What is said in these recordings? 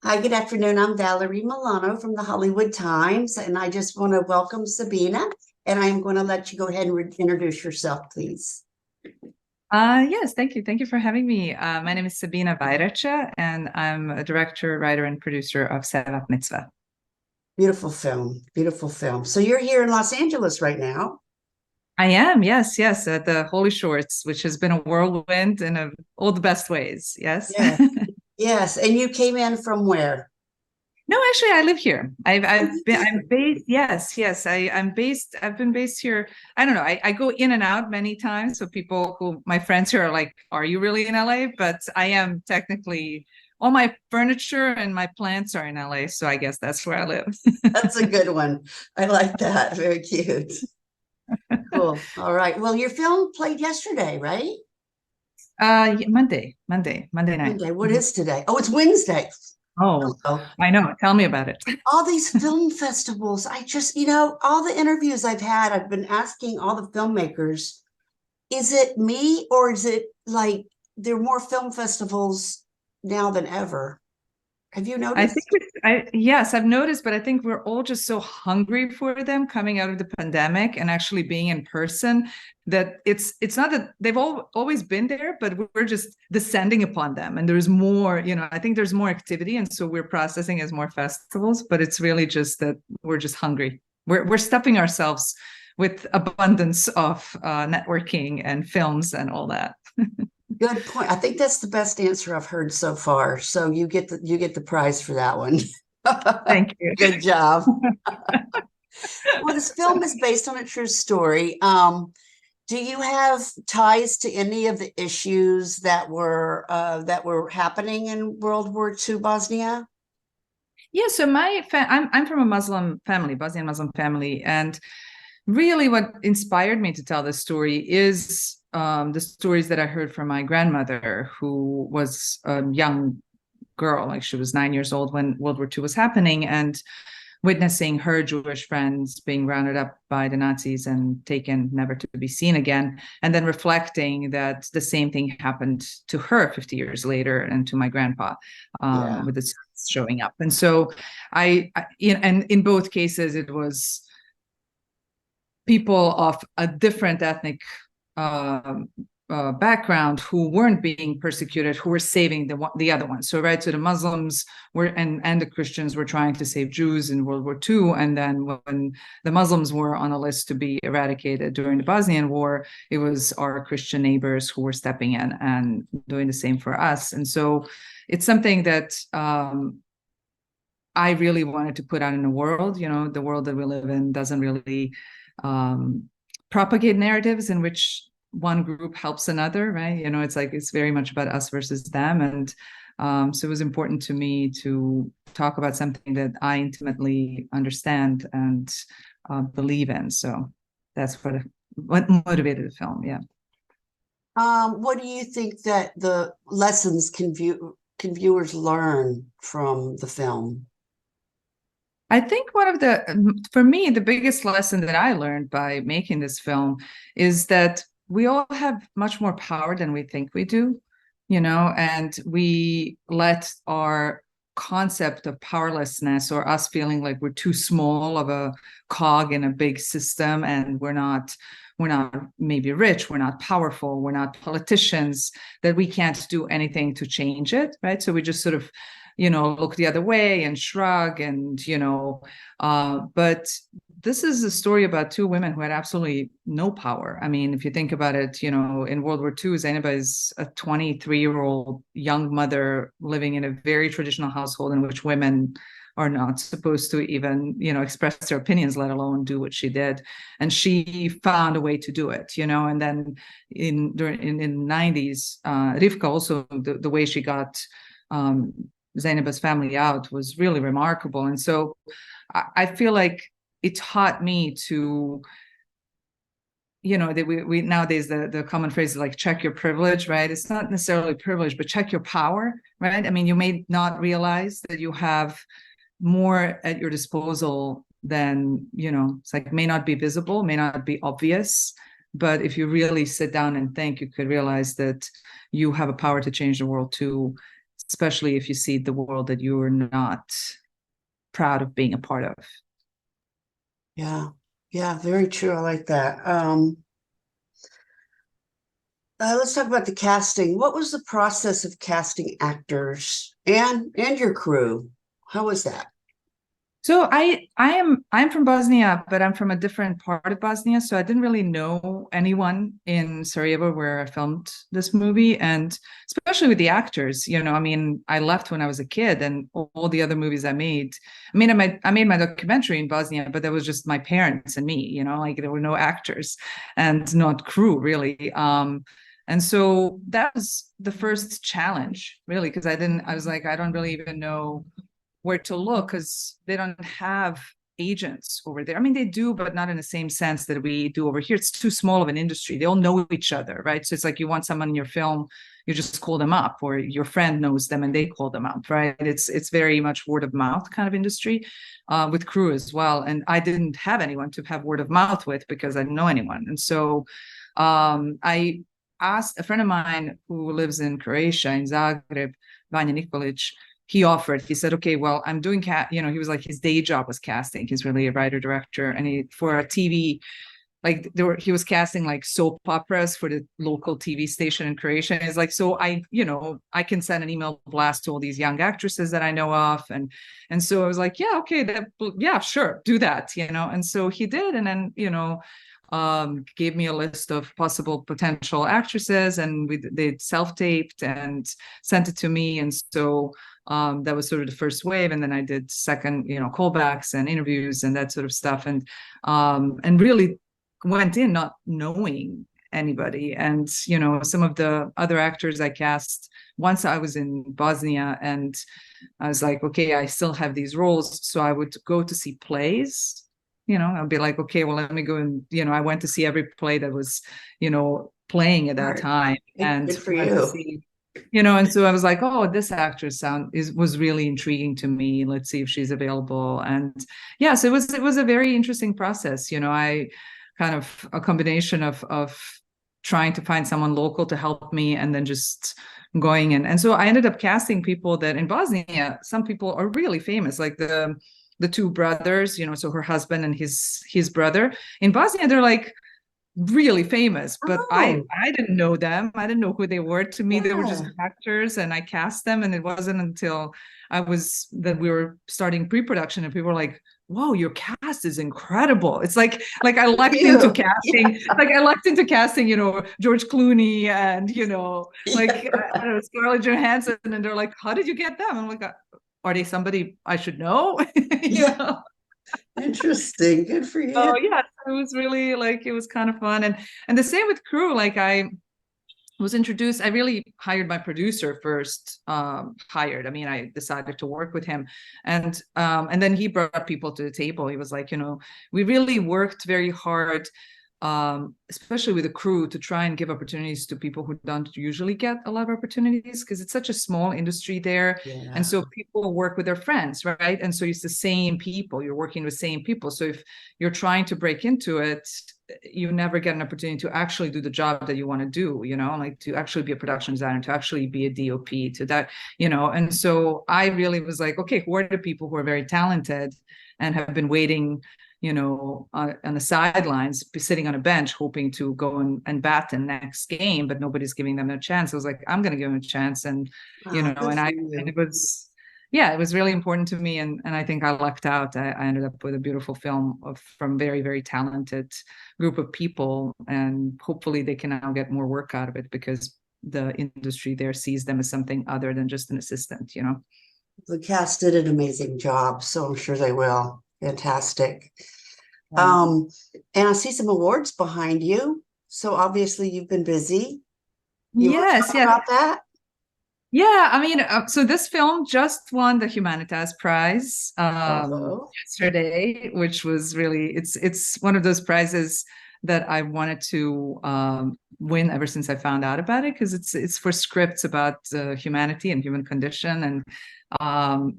Hi, good afternoon. I'm Valerie Milano from the Hollywood Times, and I just want to welcome Sabina, and I'm going to let you go ahead and introduce yourself, please. Yes, thank you. Thank you for having me. My name is Sabina Vajraca, and I'm a director, writer, and producer of SEVAP MITZVAH. Beautiful film, beautiful film. So you're here in Los Angeles right now. I am, yes, at the HollyShorts, which has been a whirlwind in all the best ways. Yes. Yeah. Yes, and you came in from where? No, actually, I live here. Oh, I've you been I'm do. based. Yes. I'm based. I've been based here. I don't know. I go in and out many times. So people who my friends here are like, "Are you really in LA?" But I am technically. All my furniture and my plants are in LA, so I guess that's where I live. That's a good one. I like that. Very cute. Cool. All right. Well, your film played yesterday, right? Monday night. Monday. What Mhm. is today? Oh, it's Wednesday. Oh, Oh, I know. Tell me about it. all these film festivals. I just, all the interviews I've had, I've been asking all the filmmakers, is it me or is it like there are more film festivals now than ever? Have you I think noticed? yes, I've noticed, but I think we're all just so hungry for them coming out of the pandemic and actually being in person that it's not that they've always been there, but we're just descending upon them. And there's more, I think there's more activity. And so we're processing as more festivals, but it's really just that we're just hungry. We're stuffing ourselves with abundance of networking and films and all that. Good point. I think that's the best answer I've heard so far. So you get the prize for that one. Thank you. Good job. Well, this film is based on a true story. Do you have ties to any of the issues that were happening in World War II Bosnia? Yeah, so I'm from a Muslim family, Bosnian Muslim family, and really what inspired me to tell this story is the stories that I heard from my grandmother, who was a young girl, like she was 9 years old when World War II was happening, and witnessing her Jewish friends being rounded up by the Nazis and taken never to be seen again, and then reflecting that the same thing happened to her 50 years later and to my grandpa, Yeah. with the showing up. And so and in both cases, it was people of a different ethnic um, background who weren't being persecuted, who were saving the other ones. So right, so the Muslims were and the Christians were trying to save Jews in World War II, and then when the Muslims were on a list to be eradicated during the Bosnian War, it was our Christian neighbors who were stepping in and doing the same for us. And so it's something that I really wanted to put out in the world. The world that we live in doesn't really propagate narratives in which one group helps another, right? It's like it's very much about us versus them. And so it was important to me to talk about something that I intimately understand and believe in. So that's what motivated the film. Yeah. What do you think that the lessons can viewers learn from the film? I think for me, the biggest lesson that I learned by making this film is that we all have much more power than we think we do, and we let our concept of powerlessness or us feeling like we're too small of a cog in a big system, and we're not maybe rich, we're not powerful, we're not politicians, that we can't do anything to change it, right? So we just sort of look the other way and shrug and but this is a story about two women who had absolutely no power. I mean, if you think about it, in World War II, Zejneba is a 23-year-old young mother living in a very traditional household in which women are not supposed to even, express their opinions, let alone do what she did. And she found a way to do it, and then in the 90s, Rifka also, the way she got Zejneba's family out was really remarkable. And so I feel like it taught me to, that we nowadays the common phrase is like check your privilege, right? It's not necessarily privilege, but check your power, right? I mean, you may not realize that you have more at your disposal than, it's like may not be visible, may not be obvious. But if you really sit down and think, you could realize that you have a power to change the world too, especially if you see the world that you're not proud of being a part of. Yeah. Yeah, very true. I like that. Let's talk about the casting. What was the process of casting actors and your crew? How was that? So I'm from Bosnia, but I'm from a different part of Bosnia. So I didn't really know anyone in Sarajevo where I filmed this movie. And especially with the actors, I mean, I left when I was a kid, and all the other movies I made, I made my documentary in Bosnia, but that was just my parents and me, like there were no actors and not crew really. And so that was the first challenge, really, because I was like, I don't really even know where to look, because they don't have agents over there. I mean, they do, but not in the same sense that we do over here. It's too small of an industry. They all know each other, right? So it's like you want someone in your film, you just call them up, or your friend knows them and they call them up, right? It's very much word of mouth kind of industry, with crew as well. And I didn't have anyone to have word of mouth with because I didn't know anyone. And so I asked a friend of mine who lives in Croatia, in Zagreb, Vanja Nikolic. He said, okay, well, I'm doing he was like, his day job was casting. He's really a writer director, and for a TV, like he was casting like soap operas for the local TV station in Croatia. And it's like, so I can send an email blast to all these young actresses that I know of, and so I was like, yeah, okay, yeah, sure, do that, and so he did, and then gave me a list of possible potential actresses, and they self-taped and sent it to me, and so that was sort of the first wave, and then I did second, callbacks and interviews and that sort of stuff, and really went in not knowing anybody. And some of the other actors I cast once I was in Bosnia, and I was like, okay, I still have these roles, so I would go to see plays. I'll be like, okay, well, let me go and I went to see every play that was playing at that time, and good for you. see, and so I was like, oh, this actress was really intriguing to me. Let's see if she's available. And yeah, so it was a very interesting process. I kind of a combination of trying to find someone local to help me, and then just going in. And so I ended up casting people that in Bosnia, some people are really famous, like the two brothers, so her husband and his brother. In Bosnia, they're like really famous, but I didn't know them. I didn't know who they were. To me, they were just actors, and I cast them. And it wasn't until we were starting pre-production, and people were like, whoa, your cast is incredible. It's like I lucked into casting, like I lucked into casting, George Clooney and, like, I don't know, Scarlett Johansson. And they're like, how did you get them? I'm like, are they somebody I should know? Yeah. Interesting. Good for you. Oh yeah, it was really like, it was kind of fun. And the same with crew. Like I was introduced, I really hired my producer first, I mean, I decided to work with him, and then he brought people to the table. He was like, we really worked very hard, especially with the crew, to try and give opportunities to people who don't usually get a lot of opportunities, because it's such a small industry there. Yeah. And so people work with their friends, right? And so it's the same people, you're working with the same people. So if you're trying to break into it, you never get an opportunity to actually do the job that you want to do, like to actually be a production designer, to actually be a DOP, to that, and so I really was like, okay, who are the people who are very talented and have been waiting, on the sidelines, sitting on a bench, hoping to go and bat in next game, but nobody's giving them a chance. I was like, I'm going to give them a chance. And, and it was, yeah, it was really important to me. And I think I lucked out. I ended up with a beautiful film from very, very talented group of people. And hopefully they can now get more work out of it, because the industry there sees them as something other than just an assistant, The cast did an amazing job, so I'm sure they will. Fantastic. And I see some awards behind you. So obviously you've been busy. Yes, yeah. About that? Yeah, I mean, so this film just won the Humanitas Prize yesterday, which was really, it's one of those prizes that I wanted to win ever since I found out about it, because it's for scripts about humanity and human condition, and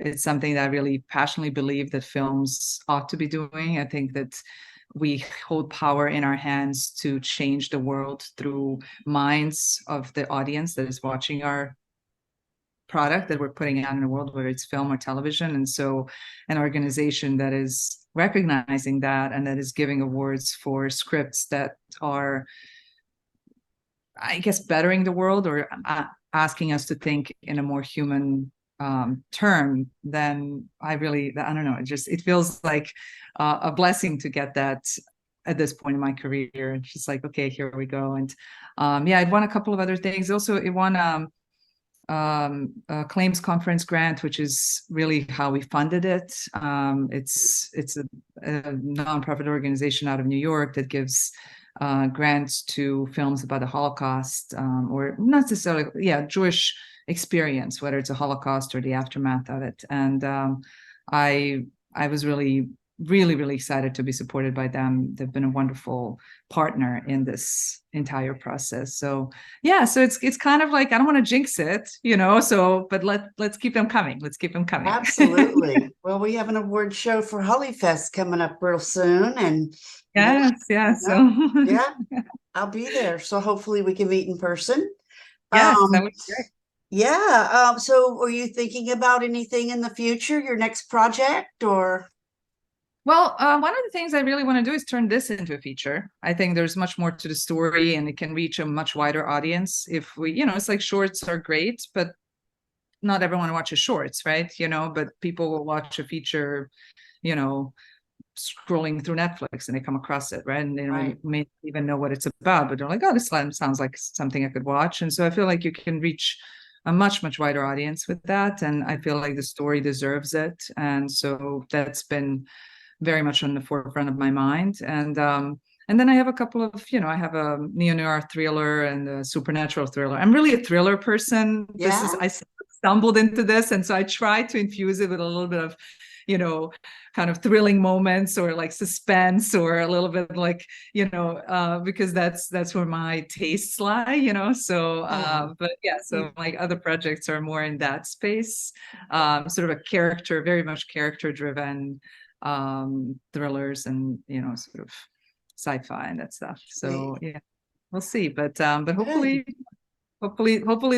it's something that I really passionately believe that films ought to be doing. I think that we hold power in our hands to change the world through minds of the audience that is watching our product that we're putting out in the world, whether it's film or television. And so an organization that is recognizing that and that is giving awards for scripts that are, I guess, bettering the world or asking us to think in a more human term, then I don't know, it feels like a blessing to get that at this point in my career. It's just like, okay, here we go. And I'd won a couple of other things. Also, it won a claims conference grant, which is really how we funded it. It's a nonprofit organization out of New York that gives grants to films about the Holocaust, or not necessarily, Jewish experience, whether it's a Holocaust or the aftermath of it. And I was really excited to be supported by them. They've been a wonderful partner in this entire process. So it's kind of like, I don't want to jinx it, but let's keep them coming. Let's keep them coming. Absolutely. Well, we have an award show for HollyFest coming up real soon, and so I'll be there. So hopefully we can meet in person. Yes, that would be great. Yeah. So are you thinking about anything in the future, your next project, or? Well, one of the things I really want to do is turn this into a feature. I think there's much more to the story and it can reach a much wider audience. If we, it's like shorts are great, but not everyone watches shorts, right? But people will watch a feature, scrolling through Netflix and they come across it, right? And they may even know what it's about, but they're like, oh, this sounds like something I could watch. And so I feel like you can reach a much wider audience with that. And I feel like the story deserves it. And so that's been very much on the forefront of my mind. And then I have a couple of, I have a neo-noir thriller and a supernatural thriller. I'm really a thriller person. Yeah. I stumbled into this. And so I try to infuse it with a little bit of, kind of thrilling moments or like suspense or a little bit like, because that's where my tastes lie, so, so like other projects are more in that space, sort of very much character driven, thrillers and, sort of sci-fi and that stuff. So we'll see, but hopefully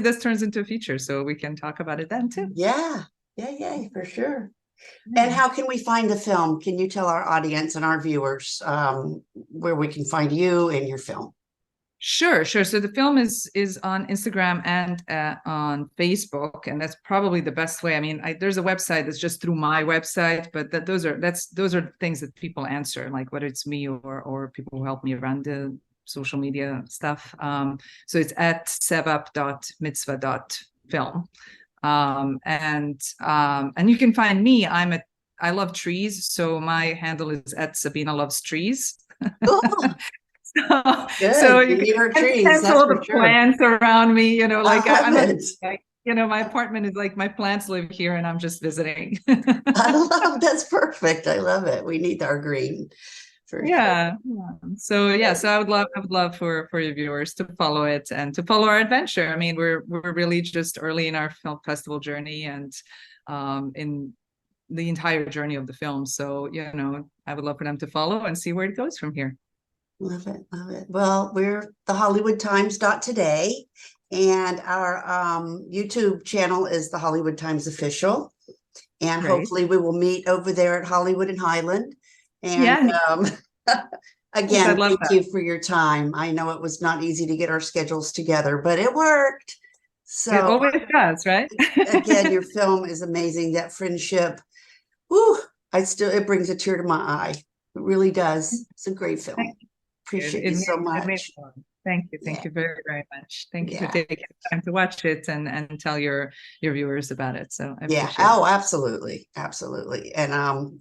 this turns into a feature so we can talk about it then too. Yeah, for sure. And how can we find the film? Can you tell our audience and our viewers where we can find you and your film? Sure. So the film is on Instagram and on Facebook, and that's probably the best way. I mean, there's a website that's just through my website, but those are things that people answer, like whether it's me or people who help me run the social media stuff. So it's at sevap.mitzvah.film. And you can find me. I love trees, so my handle is at Sabina Loves Trees. Cool. so you can trees, all the plants around me. I'm my apartment is like my plants live here, and I'm just visiting. That's perfect. I love it. We need our green. Sure. So I would love for your viewers to follow it and to follow our adventure. I mean, we're really just early in our film festival journey and in the entire journey of the film. So I would love for them to follow and see where it goes from here. Love it. Well, we're the HollywoodTimes.today, and our YouTube channel is the Hollywood Times Official, and hopefully we will meet over there at Hollywood and Highland. And again, thank you for your time. I know it was not easy to get our schedules together, but it worked. So it always does, right? Again, your film is amazing. That friendship, it brings a tear to my eye. It really does. It's a great film. Appreciate you so much. Thank you. Thank you very, very much. Thank you for taking time to watch it and tell your viewers about it. So I appreciate it. Absolutely. And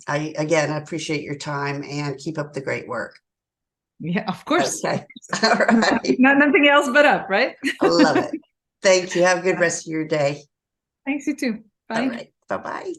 I appreciate your time and keep up the great work. Yeah, of course. Okay. All right. Nothing else but up, right? I love it. Thank you. Have a good rest of your day. Thanks, you too. Bye. All right. Bye-bye.